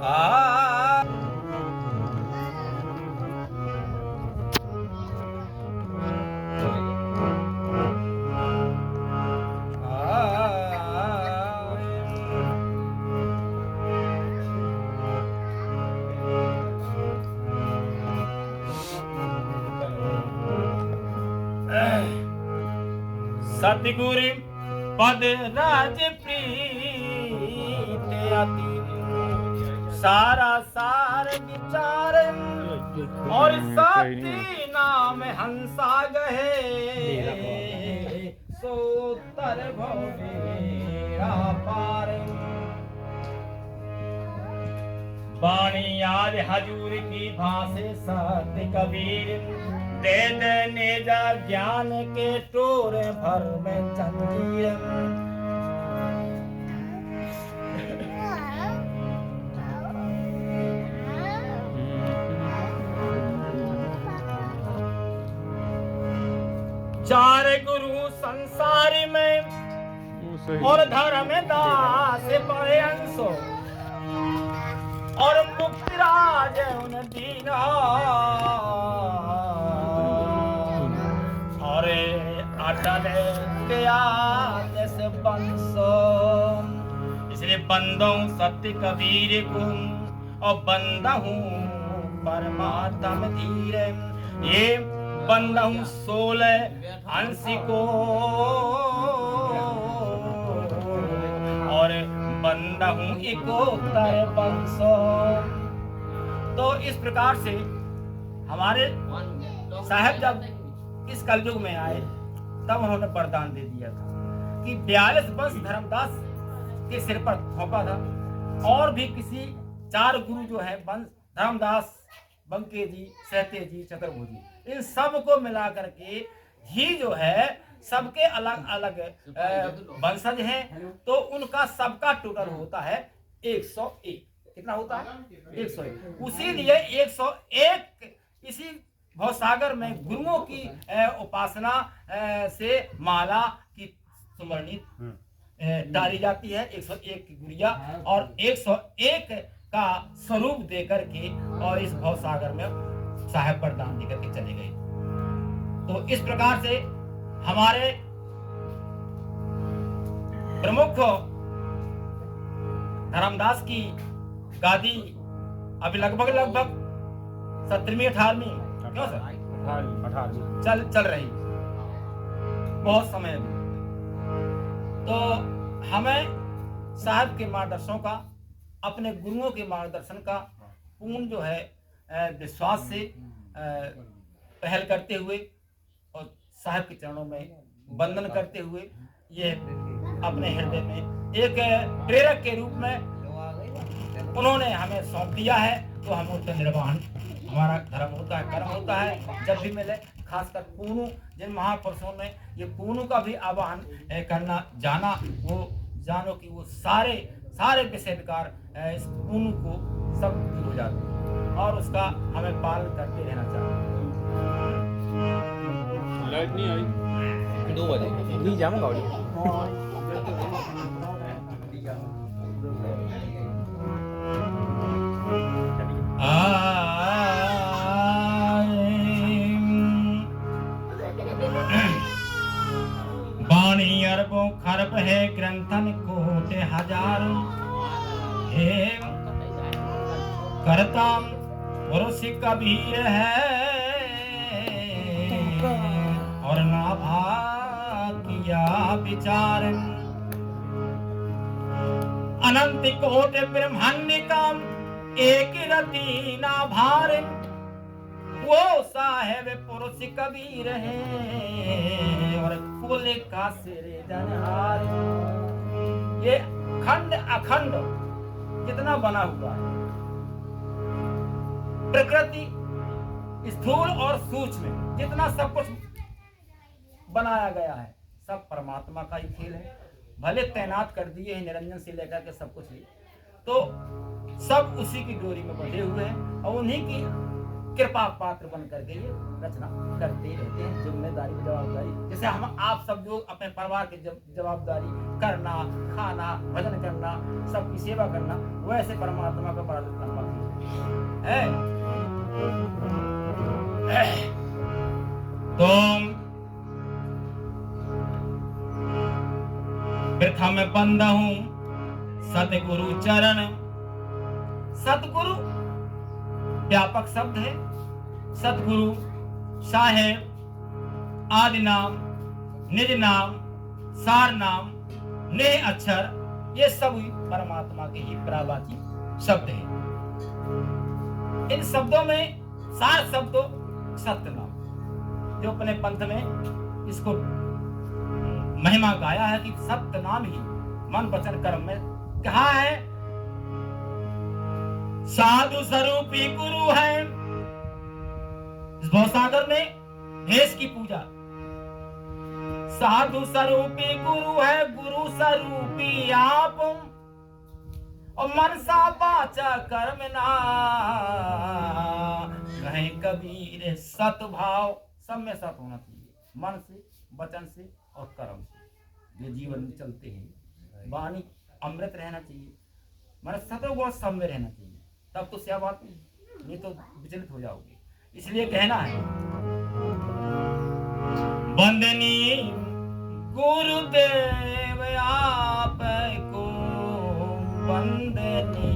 आ सतगुरु पद राज प्रीत अति सारा सार विचार और साथी नाम हंसा गहे सो तर भवेरा पार। वाणी आज हजूर की भाषे सत्य कबीर दे देने जा ज्ञान के टोरे भर में जंजीर। चार गुरु संसार में और धर्म दास बड़े अंशो और मुक्ति राज उन दीना और अटल दयास बंसो। इसलिए बंदों सत्य कबीर को और बंदा हूँ परमात्म धीर। ये बंदा हूँ 16 अंश को और बंदा हूँ 71 बंसो। तो इस प्रकार से हमारे साहब जब इस कलयुग में आए तब उन्होंने वरदान दे दिया था कि 42 वंश धर्मदास के सिर पर थोपा था और भी किसी 4 गुरु जो है वंश धर्मदास, बंके जी, सहते जी, चतुर्भुजी, इन सब को मिला करके ही जो है सबके अलग अलग वंशज हैं। तो उनका सबका टोटल होता है 101। कितना होता है? 101। उसी लिए 101 इसी भवसागर में गुरुओं की उपासना से माला की सुमरणी डाली जाती है। 101 की गुड़िया और 101 का स्वरूप देकर के और इस भवसागर में साहेब वरदान देकर के चले गए। तो इस प्रकार से हमारे प्रमुख धर्मदास की गादी अभी लगभग 17वीं 18वीं क्यों सर 18वीं चल रही, बहुत समय अभी। तो हमें साहब के मार्गदर्शनों का, अपने गुरुओं के मार्गदर्शन का पूर्ण जो है विश्वास से पहल करते हुए और साहब के चरणों में वंदन करते हुए ये अपने हृदय में एक प्रेरक के रूप में उन्होंने हमें सौंप दिया है। तो हम उसका निर्वहन हमारा धर्म होता है, कर्म होता है। जब भी मिले खासकर पूनू, जिन महापुरुषों ने ये पूनू का भी आवाहन करना जाना, वो जानो कि वो सारे विषय विकार इस पूनू को सब दूर हो जाते हैं और उसका हमें पालन करते रहना चाहिए। लाइट नहीं आई 2 बजे नहीं जाऊंगा गाड़ी। वाणी अरबों खरब है ग्रंथन कोटे हजारों हे करता पुरुष कबीर है और ना भाग्या विचार। अनंत कोटि ब्रह्मांड का एक रति ना भार, वो साहेब पुरुष कबीर है और कुल का सिर जनहार। ये खंड अखंड कितना बना हुआ है, प्रकृति स्थूल और सूक्ष्म जितना सब कुछ बनाया गया है, सब परमात्मा का ही खेल है। भले तैनात कर दिए हैं निरंजन से लेकर के सब कुछ ही, तो सब उसी की डोरी में बंधे हुए हैं और उन्हीं की कृपा पात्र बन करके ये रचना करते रहते हैं। जिम्मेदारी जवाबदारी, जैसे हम आप सब लोग अपने परिवार की जवाबदारी करना, खाना, भजन करना, सबकी सेवा करना, वैसे परमात्मा का बड़ा है। तो प्रथम बंद हूं सतगुरु चरण। सतगुरु व्यापक शब्द है। सतगुरु, साहेब, आदि नाम, निज नाम, सार नाम, नेह अक्षर, ये सब परमात्मा के ही प्रावाची शब्द हैं। इन शब्दों में सार शब्द सत्य नाम, जो अपने पंथ में इसको महिमा गाया है कि सत्य नाम ही मन वचन कर्म में कहा है। साधु स्वरूपी गुरु है। इस भवसागर में भेष की पूजा। साधु स्वरूपी गुरु है, गुरु स्वरूपी आप, और मनसा वाचा कर्म ना कहे कबीर सत भाव। सब में सत होना चाहिए, मन से, वचन से और कर्म से, जो जीवन में चलते हैं। वाणी अमृत रहना चाहिए, मतलब सतो बहुत सब में रहना चाहिए, तब तो क्या बात नहीं तो विचलित हो जाओगे। इसलिए कहना है वंदनी गुरुदेव आप को, वंदनी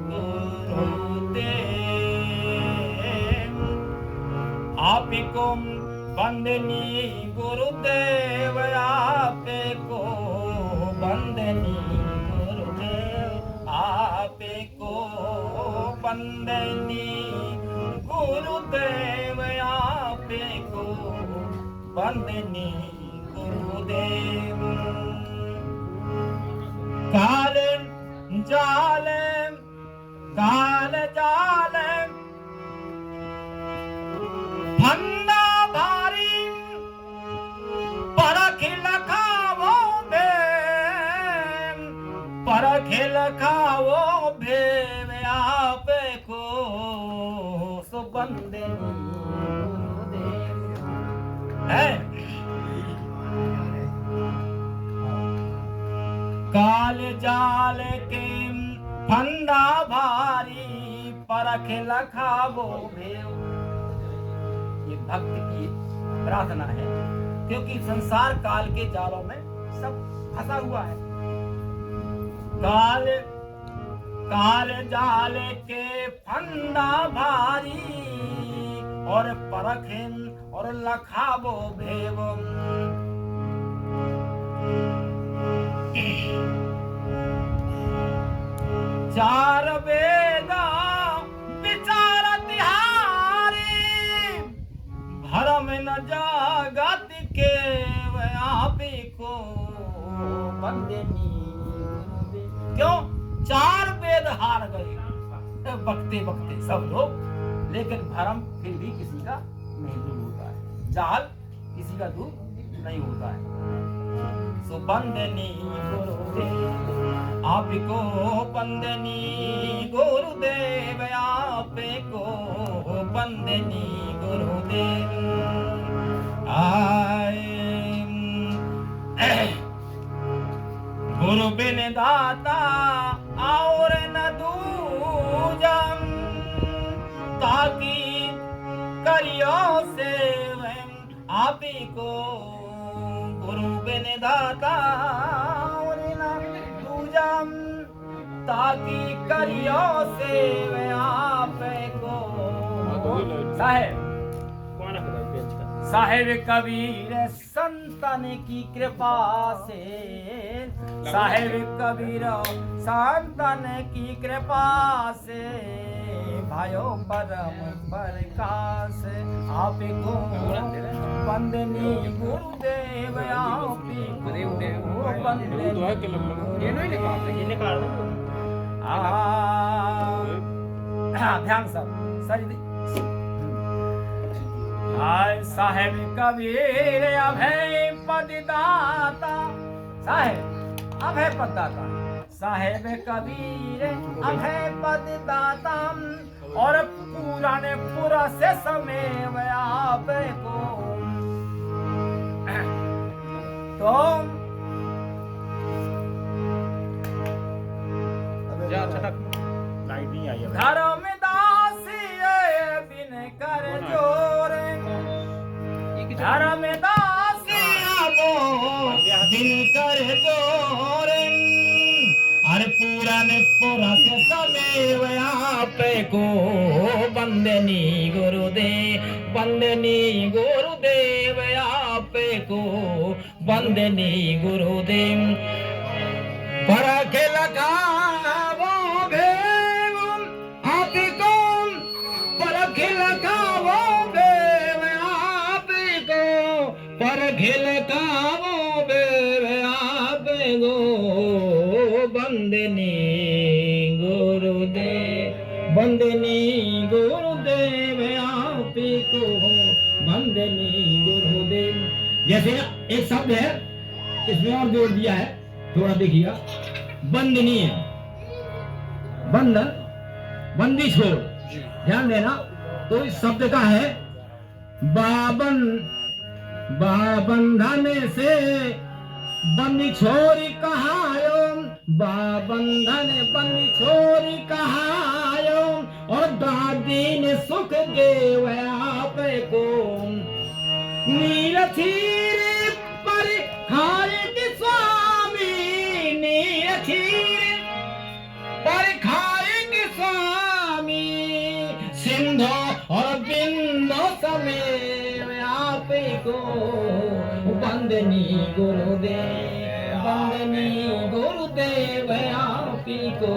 गुरुदेव आप को, वंदनी गुरुदेव आप को, वंदनी गुरुदेव आप को, वंदनी गुरुदेव आप को, वंदनी गुरुदेव। काल जाल फंदा भारी, परख लखावो भेव आप को, सो वंदनी गुरुदेव है। काल जाल के फंदा भारी, परख लखावो भेव। ये भक्त की प्रार्थना है, क्योंकि संसार काल के जालों में सब फंसा हुआ है। काल जाल के फंदा भारी, और परखें और लखावो भेव। चार वेदा विचार तिहारी, भरम न जागत के आप को, वंदनी। क्यों? चार वेद हार गए बकते बकते सब लोग, लेकिन भरम फिर भी किसी का नहीं दूर होता है, जाल किसी का दूर नहीं होता है। सो वंदनी गुरुदेव आप को, वंदनी गुरुदेव आप को, वंदनी गुरुदेव। गुरु बिन दाता और न दूजम, ताकि करियो सेवा आप को। गुरु बिन दाता और न दूजम, ताकि करियो सेवा आप को। साहेब कबीर संतन की कृपा से, साहेब कबीर संतन की कृपा से, भाइयों परम प्रकाश आप को, वंदनी गुरुदेव आप को, वंदनी। ध्यान सब सही। साहेब कबीर अभय पद दाता, साहेब अभय पद दाता, साहेब कबीर अभय पद दाता, और पूर्ण पुराने पुरा से समय आप को तो जा छटक लाइट नहीं आई है धर्मदास बिन कर जोर धर्मदास बिन कर जोर अरे पुराने पुरा से समय आप को बंदनी गुरुदेव आप को बंदनी गुरुदेव पर खेला खावो भेव आप को पर खेला खावो भेव आप को पर खेला खावो भेव आप को बंदनी गुरुदेव आप को बंदनी गुरुदेव। जैसे एक शब्द है इसमें और जोड़ दिया है थोड़ा देखिएगा बंदनी है बंधन बंदी छोड़ ध्यान देना तो इस शब्द का है बाबंधन से बंदी छोरी कहायो बाबंधन बंदी छोरी कहायो और दादी ने सुख देव आप को नीरथीर पर खाए स्वामी नीरथीर पर खाए स्वामी सिंधो और बिंदो समय आप को बंदनी गुरुदेव आप को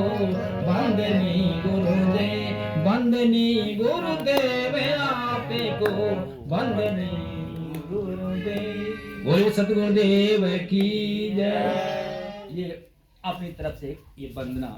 बंदनी गुरुदेव आप को बंदनी गुरुदेव। बोलो सतगुरुदेव की जय। ये अपनी तरफ से ये वंदना